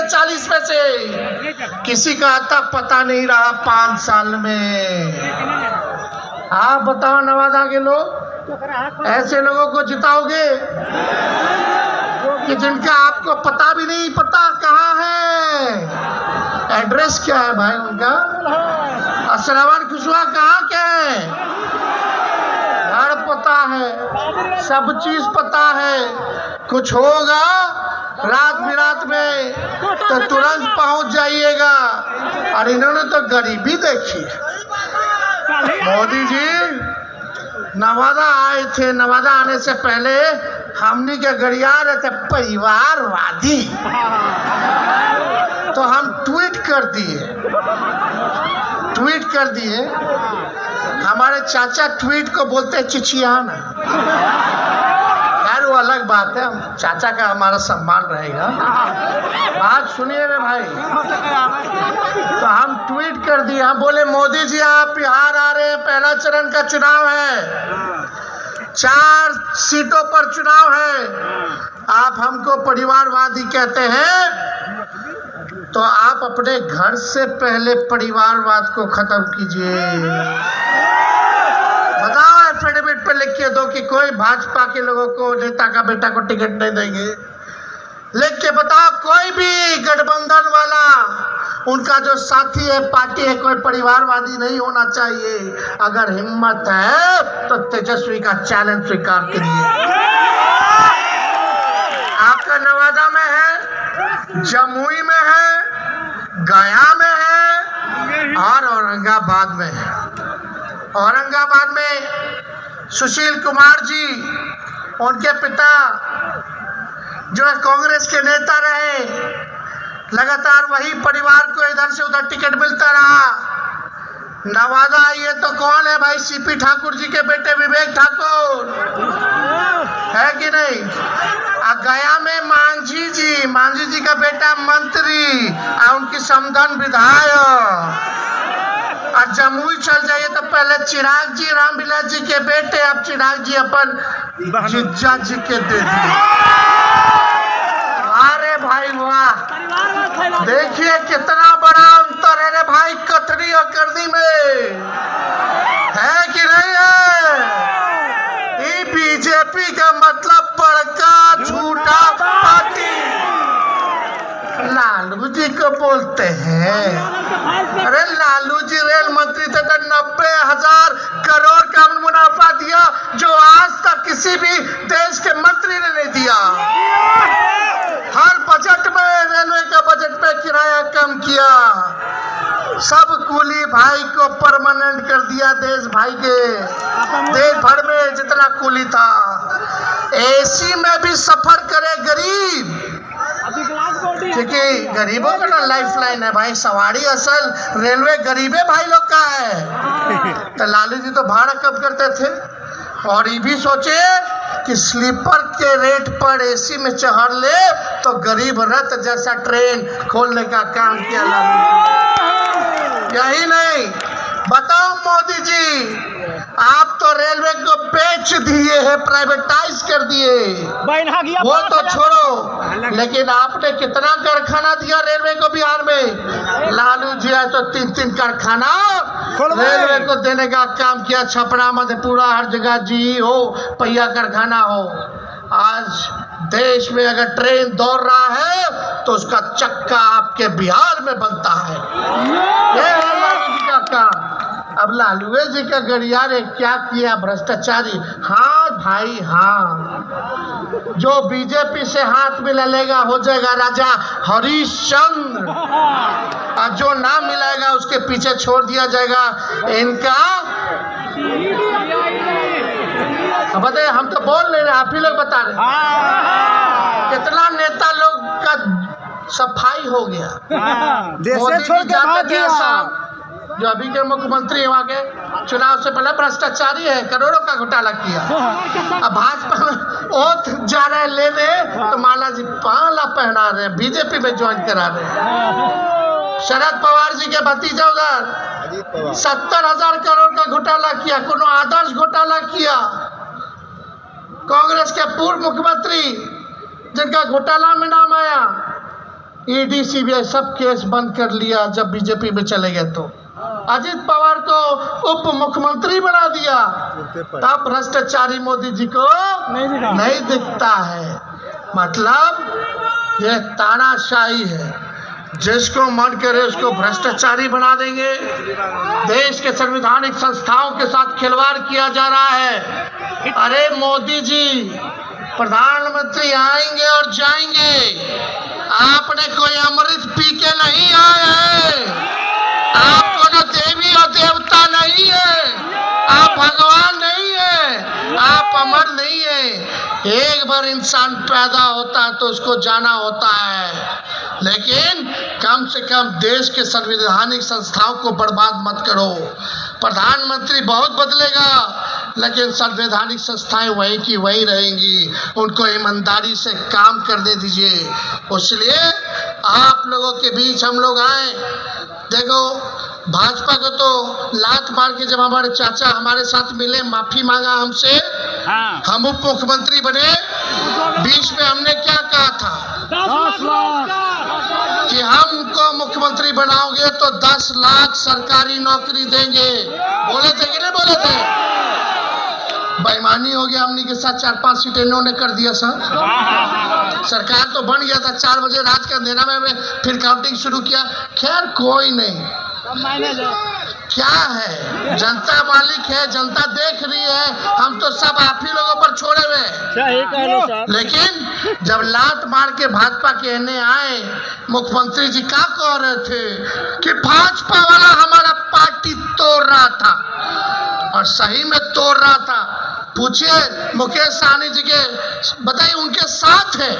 40 में से किसी का आता पता नहीं रहा 5 साल में। आप बताओ नवादा के लोग ऐसे लोगों को जिताओगे कि जिनका आपको पता भी नहीं पता कहाँ है, एड्रेस क्या है भाई उनका, श्रवण कुशवाहा कहाँ के है, घर पता है, सब चीज पता है। कुछ होगा रात बिरात में तो तुरंत पहुंच जाइएगा। और इन्होंने तो गरीबी देखी। मोदी जी नवादा आए थे, नवादा आने से पहले हमनी के गरिया रहे थे परिवारवादी, तो हम ट्वीट कर दिए। हमारे चाचा ट्वीट को बोलते हैं चिचियाना। यार वो अलग बात है, चाचा का हमारा सम्मान रहेगा। बात सुनिए रे भाई, तो हम ट्वीट कर दिए, हम बोले मोदी जी आप बिहार आ रहे हैं, पहला चरण का चुनाव है, 4 सीटों पर चुनाव है, आप हमको परिवारवादी कहते हैं, तो आप अपने घर से पहले परिवारवाद को खत्म कीजिए। बताओ एफिडेविट पे लिख के दो कि कोई भाजपा के लोगों को, नेता का बेटा को टिकट नहीं देंगे। लिख के बताओ कोई भी गठबंधन वाला, उनका जो साथी है, पार्टी है, कोई परिवारवादी नहीं होना चाहिए। अगर हिम्मत है तो तेजस्वी का चैलेंज स्वीकार करिए। आपका नवादा में है, जमुई में है, गया में है और औरंगाबाद में है। औरंगाबाद में सुशील कुमार जी, उनके पिता जो कांग्रेस के नेता रहे, लगातार वही परिवार को इधर से उधर टिकट मिलता रहा। नवादा ये तो कौन है भाई, सीपी ठाकुर जी के बेटे विवेक ठाकुर है कि नहीं। गया में मांझी जी का बेटा मंत्री और उनकी समधन विधायक। और जमुई चल जाइए तो पहले चिराग जी, रामविलास जी के बेटे, अब चिराग जी अपन जिज्जा जी के दे दिए। अरे भाई वाह, देखिए कितना बड़ा अंतर है रे भाई कथनी और करनी में, है कि नहीं है। ये बीजेपी का मतलब बड़का झूठा पार्टी लालू जी को बोलते हैं। अरे लालू जी रेल मंत्री थे तो 90,000 करोड़ का मुनाफा दिया, जो आज तक किसी भी देश के मंत्री ने नहीं दिया। हर बजट में, रेलवे का बजट में किराया कम किया, सब कूली भाई को परमानेंट कर दिया। देश भर में जितना कूली था, एसी में भी सफर करे गरीब, क्योंकि गरीबों का ना लाइफ लाइन है भाई। सवारी असल रेलवे गरीबे भाई लोग का है। तो लालू जी तो भाड़ा कम करते थे, और ये भी सोचे कि स्लीपर के रेट पर एसी में चढ़ ले तो गरीब रथ जैसा ट्रेन खोलने का काम किया लालू जी। यही नहीं, बताओ मोदी जी, आप तो रेलवे को बेच दिए हैं, प्राइवेटाइज कर दिए, वो तो छोड़ो, लेकिन आपने कितना कारखाना दिया रेलवे को बिहार में। लालू जी आए तो 3-3 कारखाना रेलवे को देने का काम किया। छपरा, मधेपुरा, हर जगह जी हो, पहिया कारखाना हो। आज देश में अगर ट्रेन दौड़ रहा है तो उसका चक्का आपके बिहार में बनता है। ये है लालू जी का काम। अब लालू जी का गड़िया ने क्या किया, भ्रष्टाचारी। हाँ भाई हाँ, जो बीजेपी से हाथ मिलाएगा हो जाएगा राजा हरिश्चंद्र, और जो ना मिलाएगा उसके पीछे छोड़ दिया जाएगा इनका। बताइए, हम तो बोल नहीं रहे, आप ही लोग बता रहे। कितना नेता लोग का सफाई हो गया। मोदी जी जाते थे साहब, जो अभी के मुख्यमंत्री वहाँ के, चुनाव से पहले भ्रष्टाचारी है, करोड़ों का घोटाला किया। अब भाजपा में ओथ जा रहे लेने तो माला जी पाला पहना रहे, बीजेपी में ज्वाइन करा रहे। शरद पवार जी के भतीजा उधर 70,000 करोड़ का घोटाला किया, कोनो आदर्श घोटाला किया। कांग्रेस के पूर्व मुख्यमंत्री जिनका घोटाला में नाम आया, ईडी सीबीआई सब केस बंद कर लिया जब बीजेपी में चले गए। तो अजित पवार को उप मुख्यमंत्री बना दिया, तब भ्रष्टाचारी मोदी जी को नहीं दिखता है। मतलब ये तानाशाही है, जिसको मन करे उसको भ्रष्टाचारी बना देंगे। देश के संवैधानिक संस्थाओं के साथ खिलवाड़ किया जा रहा है। अरे मोदी जी प्रधानमंत्री आएंगे और जाएंगे, आपने कोई अमृत पी के नहीं आए हैं। आप कोई देवी और देवता नहीं है, आप भगवान नहीं है, आप अमर नहीं है। एक बार इंसान पैदा होता है तो उसको जाना होता है, लेकिन कम से कम देश के संवैधानिक संस्थाओं को बर्बाद मत करो। प्रधानमंत्री बहुत बदलेगा, लेकिन संवैधानिक संस्थाएं वहीं की वहीं रहेंगी। उनको ईमानदारी से काम करने दीजिए। इसलिए आप लोगों के बीच हम लोग आए। देखो भाजपा को तो लात मार के जब हमारे चाचा हमारे साथ मिले, माफी मांगा हमसे, हम उप मुख्यमंत्री बने, बीच में हमने क्या कहा था 10 लाख कि हमको मुख्यमंत्री बनाओगे तो 10 लाख सरकारी नौकरी देंगे। बोले थे कि नहीं बोले थे? बेईमानी हो गया हमनी के साथ। 4-5 सीटें इन्होंने कर दिया सर। सरकार तो बन गया था, 4 बजे रात के अंधेरा में फिर काउंटिंग शुरू किया। खैर कोई नहीं, क्या है, जनता मालिक है, जनता देख रही है। हम तो सब आप ही लोगों पर छोड़े हुए। लेकिन जब लात मार के भाजपा के एने आए, मुख्यमंत्री जी क्या कह रहे थे कि भाजपा वाला हमारा पार्टी तोड़ रहा था, और सही में तोड़ रहा था। पूछिए मुकेश सहनी जी के, बताइए उनके साथ है,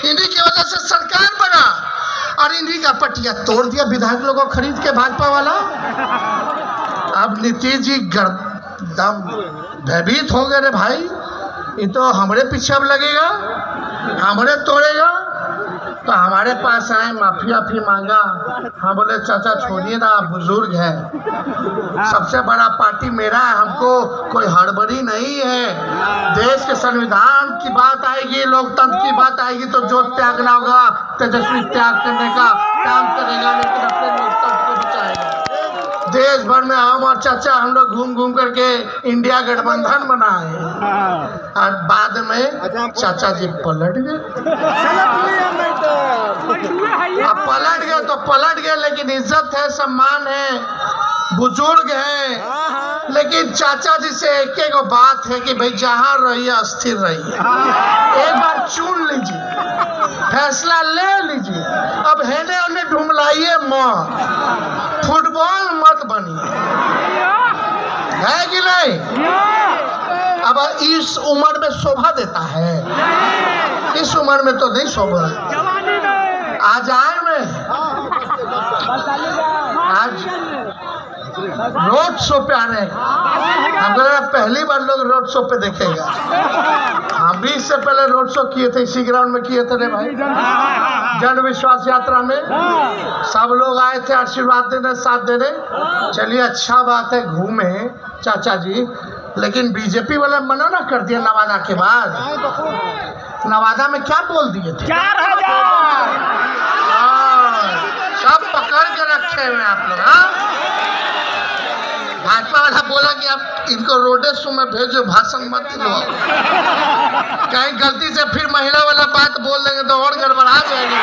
इन्हीं की वजह से सरकार बना, और इन्हीं का पटिया तोड़ दिया विधायक लोगों को खरीद के भाजपा वाला। अब नीतीश जी दम भयभीत हो गए रे भाई, ये तो हमारे पीछे अब लगेगा, हमारे तोड़ेगा। तो हमारे पास आए, माफी मांगा। हम बोले चाचा छोड़िए ना, आप बुजुर्ग हैं, सबसे बड़ा पार्टी मेरा है, हमको कोई हड़बड़ी नहीं है। देश के संविधान की बात आएगी, लोकतंत्र की बात आएगी तो जो त्यागना होगा तेजस्वी त्याग करने का काम करेगा, लेकिन अपने लोकतंत्र को बचाएगा। देश भर में हम और चाचा हम लोग घूम घूम करके इंडिया गठबंधन बनाए, और बाद में चाचा जी पलट गए। अब पलट गए तो पलट गए, लेकिन इज्जत है, सम्मान है, बुजुर्ग हैं। लेकिन चाचा जी से एक बात है कि भाई जहाँ रहिए अस्थिर रहिए, एक बार चुन लीजिए, फैसला ले लीजिए। अब हेने उन्हें ढूंढलाइए मत, फुटबॉल मत बनिए, है कि नहीं? अब इस उम्र में शोभा देता है, इस उम्र में तो नहीं शोभा। आज आए मैं, आज रोड शो पे आ रहे हैं। हमको लगा पहली बार लोग रोड शो पे देखेगा। हम भी इससे पहले रोड शो किए थे, इसी ग्राउंड में किए थे रे भाई, जन विश्वास यात्रा में। सब लोग आए थे आशीर्वाद देने, साथ देने। चलिए अच्छा बात है, घूमे चाचा जी। लेकिन बीजेपी वाला मना ना कर दिया नवादा के बाद। नवादा में क्या बोल दिए थे? 4000 सब पकड़ के रखे हुए आप लोग। भाजपा वाला बोला कि आप इनको रोडे शो में भेजो, भाषण मत दो, कहीं गलती से फिर महिला वाला बात बोल देंगे तो और गड़बड़ा जाएगी।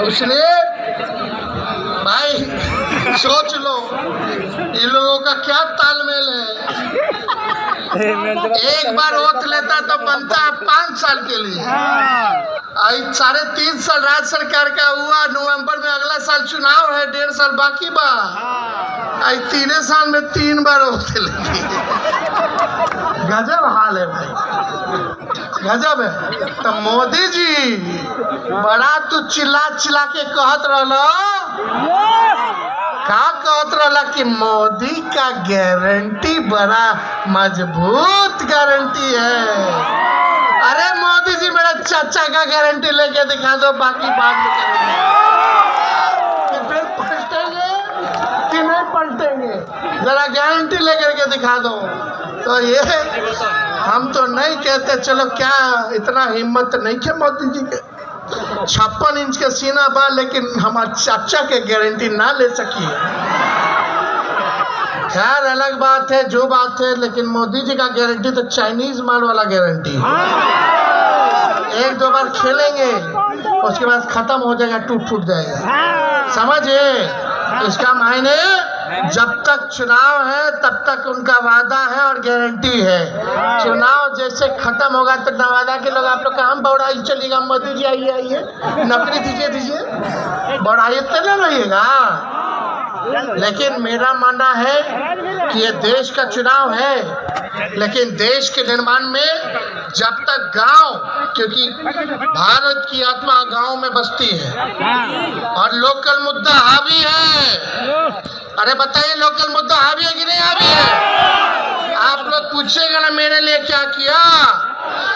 इसलिए भाई सोच लो इन लोगों का क्या तालमेल है। एक बार वोट लेता तो बनता है 5 साल के लिए। 3.5 साल राज्य सरकार का हुआ, नवंबर में अगला साल चुनाव है, 1.5 साल बाकी बा। 3 साल में 3 बार वोट लेती। गजब हाल है भाई, गजब है। तो मोदी जी बड़ा तू चिल्ला चिल्ला के कहत रहलो, का कहत रहला कि मोदी का गारंटी बड़ा मजबूत गारंटी है। अरे मोदी जी मेरा चाचा का गारंटी लेके दिखा दो, बाकी बाद में करेंगे। फिर पलटेंगे कि नहीं पलटेंगे? बांटेंगे, जरा गारंटी लेकर के दिखा दो। तो ये हम तो नहीं कहते, चलो क्या इतना हिम्मत नहीं है मोदी जी के, 56 इंच के सीना बा, लेकिन हमारे चाचा के गारंटी ना ले सकी है। खैर अलग बात है जो बात है, लेकिन मोदी जी का गारंटी तो चाइनीज माल वाला गारंटी है। एक दो बार खेलेंगे उसके बाद खत्म हो जाएगा, टूट जाएगा, समझे? इसका मायने जब तक चुनाव है तब तक उनका वादा है और गारंटी है। चुनाव जैसे खत्म होगा तो नवादा के लोग आप लोग का हम बौड़ाई चलेगा, मोदी जी आइए आइए नौकरी दीजिए, बौड़ाई तो नहीं रहिएगा। लेकिन मेरा मानना है कि ये देश का चुनाव है, लेकिन देश के निर्माण में जब तक गांव, क्योंकि भारत की आत्मा गांव में बसती है और लोकल मुद्दा हावी है। अरे बताइए, लोकल मुद्दा हावी है कि नहीं हावी है? आप लोग पूछेगा ना मेरे लिए क्या किया,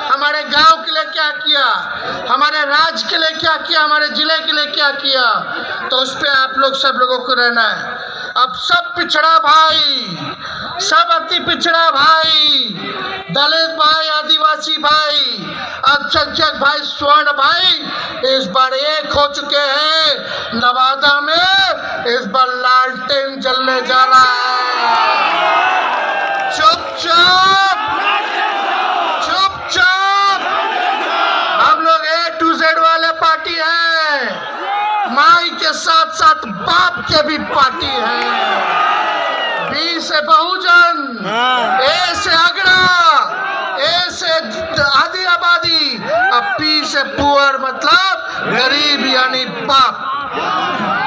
हमारे गांव के लिए क्या किया, हमारे राज्य के लिए क्या किया, हमारे जिले के लिए क्या किया, तो उस पे आप लोग सब लोगों को रहना है। अब सब पिछड़ा भाई, सब अति पिछड़ा भाई, दलित भाई, आदिवासी भाई, अल्पसंख्यक भाई, स्वर्ण भाई इस बार एक हो चुके हैं। नवादा में इस बार लालटेन जलने जा रहा है। चुपचाप चुपचाप, हम लोग A to Z वाले पार्टी है, माई के साथ साथ बाप के भी पार्टी है। B से बहुजन, A से अगड़ा, A से आदि आबादी, अब P से पुअर मतलब गरीब यानी बाप।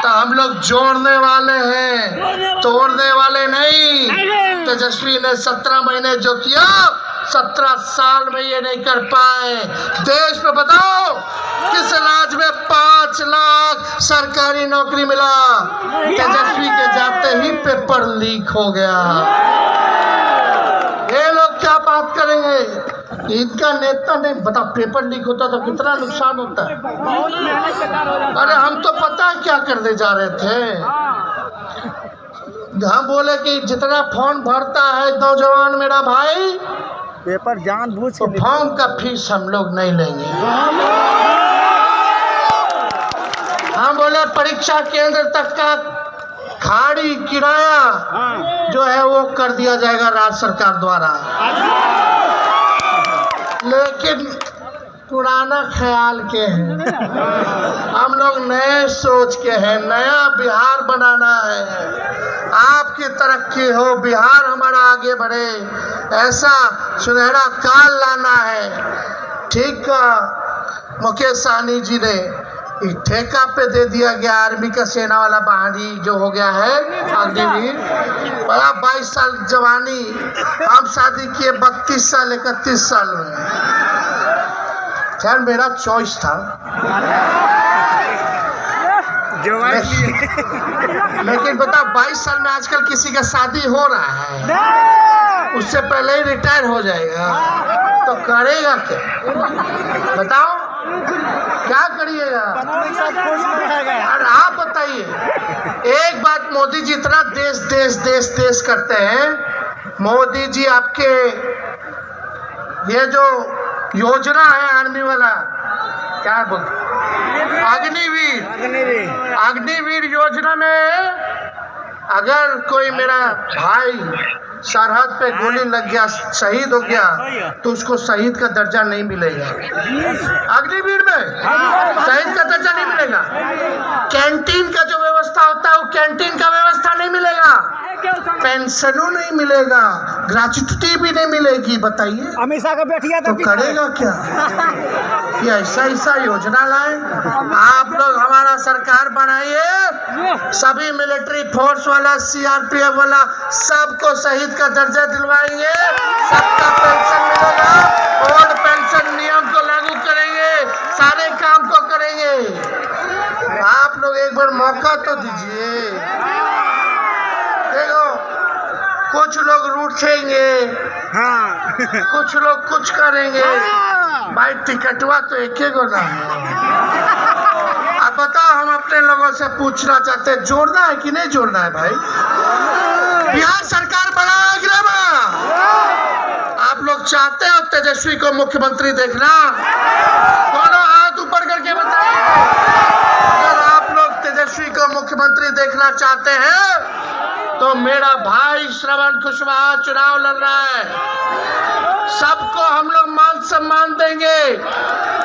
तो हम लोग जोड़ने वाले हैं, तोड़ने वाले नहीं। तेजस्वी ने 17 महीने जो किया 17 साल में ये नहीं कर पाए। देश में बताओ किस राज्य में 5 लाख सरकारी नौकरी मिला? तेजस्वी के जाते ही पेपर लीक हो गया। ये लोग क्या बात करेंगे? इनका नेता नहीं बता, पेपर लीक होता तो कितना नुकसान होता है। अरे हम तो पता है क्या करने जा रहे थे, हम बोले कि जितना फॉर्म भरता है नौजवान मेरा भाई, पेपर जानबूझ तो फॉर्म का फीस हम लोग नहीं लेंगे। हम बोले परीक्षा केंद्र तक का खाड़ी किराया जो है वो कर दिया जाएगा राज्य सरकार द्वारा। लेकिन पुराना ख्याल के हैं, हम लोग नए सोच के हैं, नया बिहार बनाना है, आपकी तरक्की हो, बिहार हमारा आगे बढ़े, ऐसा सुनहरा काल लाना है। ठीक मुकेश सहनी जी ने ठेका पे दे दिया गया आर्मी का सेना वाला बहाली जो हो गया है अग्निवीर, बड़ा 22 साल जवानी, हम शादी किए 32 साल 31 साल में। खैर मेरा चॉइस था, लेकिन बता 22 साल में आजकल किसी का शादी हो रहा है, उससे पहले ही रिटायर हो जाएगा, तो करेगा क्या? बताओ क्या करिएगा? और आप बताइए, एक बात, मोदी जी इतना देश देश देश देश करते हैं, मोदी जी आपके ये जो योजना है आर्मी वाला, क्या बोलते, अग्निवीर योजना में अगर कोई मेरा भाई सरहद पे गोली लग गया, शहीद हो गया, तो उसको शहीद का दर्जा नहीं मिलेगा। अग्निवीर में शहीद का दर्जा नहीं मिलेगा। कैंटीन का जो व्यवस्था होता है वो कैंटीन का व्यवस्था नहीं मिलेगा, पेंशनों नहीं मिलेगा, ग्रेच्युटी भी नहीं मिलेगी। बताइए अमीषा का बैठिया तो करेगा क्या? ये ऐसा ऐसा योजना लाए आप लोग, हमारा सरकार बनाइए, सभी मिलिट्री फोर्स वाला, CRPF वाला सबको शहीद का दर्जा दिलवाएंगे, सबका पेंशन मिलेगा, ओल्ड पेंशन नियम को लागू करेंगे, सारे काम को करेंगे। आप लोग एक बार मौका तो दीजिए। देखो कुछ लोग रूठेंगे, हाँ कुछ लोग कुछ करेंगे, भाई टिकटवा तो एक ही गोदा है। अब बताओ, हम अपने लोगों से पूछना चाहते हैं, जोड़ना है कि नहीं जोड़ना है भाई? बिहार सरकार बनाया कि नहीं बना? आप लोग चाहते हो तेजस्वी को मुख्यमंत्री देखना? दोनों हाथ ऊपर करके बताइए। अगर आप लोग तेजस्वी को मुख्यमंत्री देखना चाहते हैं तो मेरा भाई श्रवण कुशवाहा चुनाव लड़ रहा है। सबको हम लोग मान सम्मान देंगे,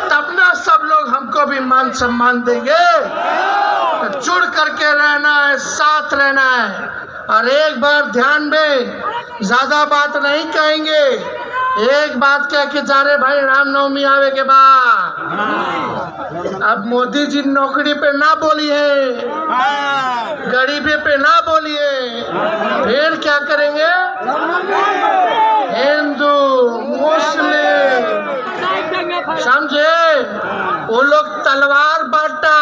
तब ना सब लोग हमको भी मान सम्मान देंगे। तो जुड़ करके रहना है, साथ रहना है। और एक बार ध्यान में, ज्यादा बात नहीं कहेंगे, एक बात कह के जा रहे भाई, रामनवमी आवे के बाद अब मोदी जी नौकरी पे ना बोलिए, गरीबी पे ना बोलिए, फिर क्या करेंगे? हिंदू मुस्लिम समझे? वो लोग तलवार बांटा,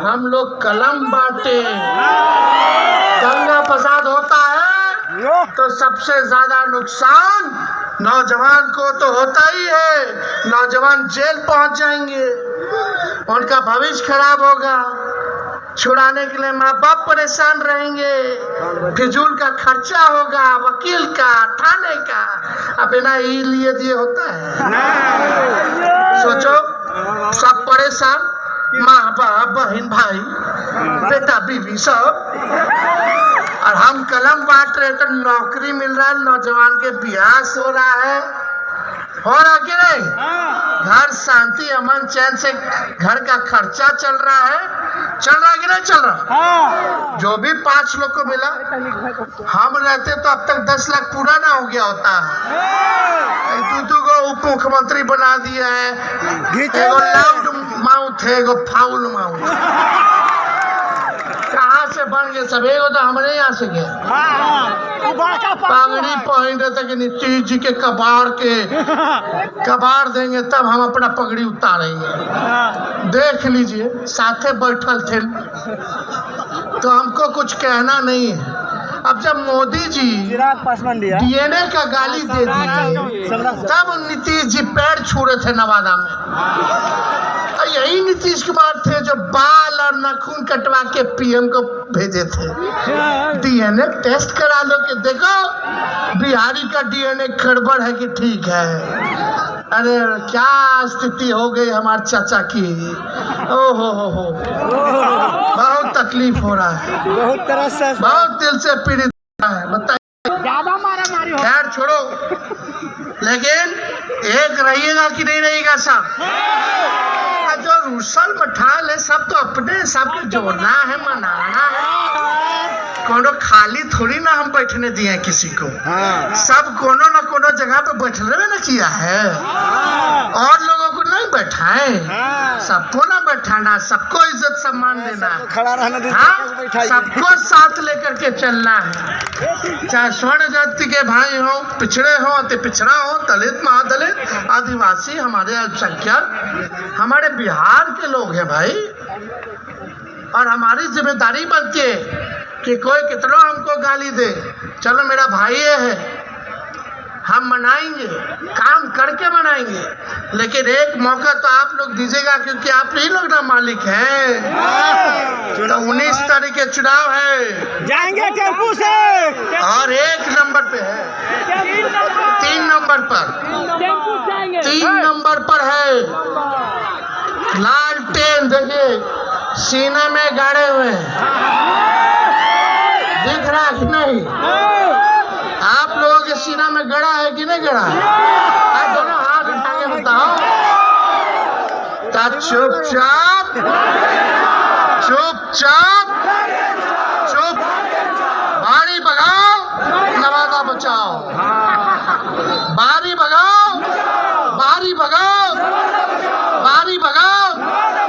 हम लोग कलम बांटे। दंगा फसाद होता है तो सबसे ज्यादा नुकसान नौजवान को तो होता ही है। नौजवान जेल पहुंच जाएंगे, उनका भविष्य खराब होगा, छुड़ाने के लिए माँ बाप परेशान रहेंगे, फिजूल का खर्चा होगा, वकील का, थाने का। अब बिना ही लिए दिए होता है। सोचो, सब परेशान, माँ बाप, बहन भाई, बेटा बीवी सब। और हम कलम बांट रहे तो नौकरी मिल रहा है, नौजवान के ब्याह हो रहा है, हो रहा कि नहीं? घर शांति अमन चैन से घर का खर्चा चल रहा है कि नहीं चल रहा? जो भी 5 लोग को मिला, हम रहते तो अब तक 10 लाख पूरा ना हो गया होता। तू को उप मुख्यमंत्री बना दिया है, एगो लाउड माउथ है, एगो फाउल माउथ। कहाँ से बन गए सब? एगो तो हमारे यहाँ से गए। पागड़ी पहन रहे थे कि नीतीश जी के कबाड़ देंगे तब हम अपना पगड़ी उतारेंगे। देख लीजिए, साथे बैठल थे तो हमको कुछ कहना नहीं है। अब जब मोदी जी डीएनए का गाली दे दिए तब नीतीश जी पैर छू रहे थे नवादा में। यही नीतीश कुमार थे जो बाल और नाखून कटवा के पीएम को भेजे थे। डीएनए टेस्ट करा लो कि देखो बिहारी का डीएनए गड़बड़ है कि ठीक है। अरे क्या स्थिति हो गई हमारे चाचा की। हो बहुत तकलीफ हो रहा है, बहुत तरह से, बहुत दिल से पीड़ित है। बताइए, ज्यादा मारामारी हो। खैर छोड़ो, लेकिन एक रहिएगा कि नहीं रहिएगा सब? जो रूसल मठाल है सब तो अपने सबको जोड़ना है, मनाना है। कोनो खाली थोड़ी ना हम बैठने दिए किसी को। सब कोनो ना कोनो जगह पे बैठने ना किया है, और लोगों को नहीं बैठाए। सबको ना बैठाना, सबको इज्जत सम्मान देना, खड़ा रहना, हाँ, सबको साथ लेकर के चलना है। चाहे स्वर्ण जाति के भाई हो, पिछड़े हो, अति पिछड़ा हो, दलित, महादलित, आदिवासी, हमारे अल्पसंख्यक, हमारे बिहार के लोग हैं भाई। और हमारी जिम्मेदारी बनती है कि कोई कितना हमको गाली दे, चलो मेरा भाई है, हम मनाएंगे, काम करके मनाएंगे। लेकिन एक मौका तो आप लोग दीजिएगा, क्योंकि आप ही लोग ना मालिक हैं। तो 19 तारीख के चुनाव है, जाएंगे टेम्पू से, और 1 नंबर पे है, 3 नंबर पर, 3 नंबर पर है लालटेन। देखिए सीने में गाड़े हुए दिख रहा कि नहीं? आप लोगों के सीना में गड़ा है कि नहीं गड़ा? आप दोनों हाथ उठा के बताओ। चुपचाप चुपचाप चुप, बारी भगाओ, नवादा बचाओ। बारी भगाओ, बारी भगाओ, बारी भगाओ।